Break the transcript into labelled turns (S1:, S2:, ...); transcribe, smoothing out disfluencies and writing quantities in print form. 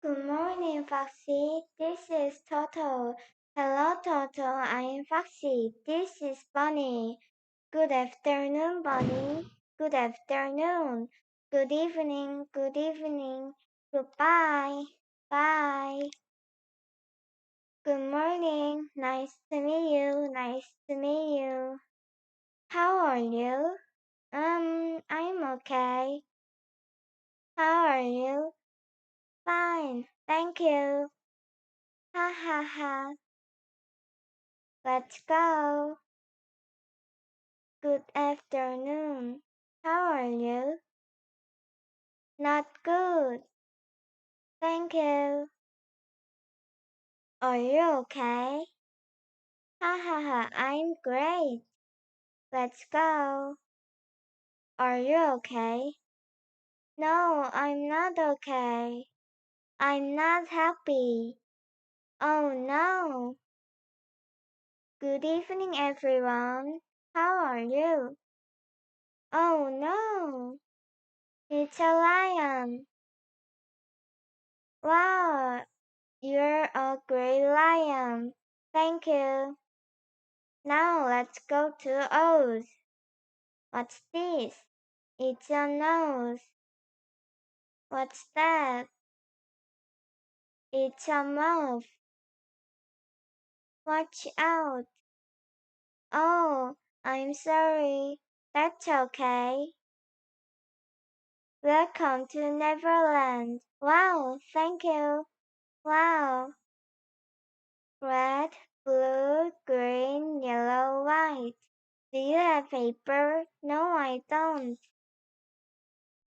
S1: Good morning, Foxy. This is Toto. Hello, Toto. I'm Foxy. This is Bunny. Good afternoon, Bunny. Good afternoon. Good evening. Good evening. Goodbye. Bye. Good morning. Nice to meet you. Nice to meet you. How are you? I'm okay. How are you? Fine. Thank you. Ha ha ha. Let's go. Good afternoon. How are you? Not good. Thank you. Are you okay? Ha ha ha, I'm great. Let's go. Are you okay? No, I'm not okay. I'm not happy. Oh no. Good evening, everyone. How are you? Oh no. It's a lion. Wow, you're a great lion. Thank you. Now let's go to O's. What's this? It's a nose. What's that? It's a mouth. Watch out. Oh, I'm sorry. That's okay. Welcome to Neverland. Wow, thank you. Wow. Red, blue, green, yellow, white. Do you have paper? No, I don't.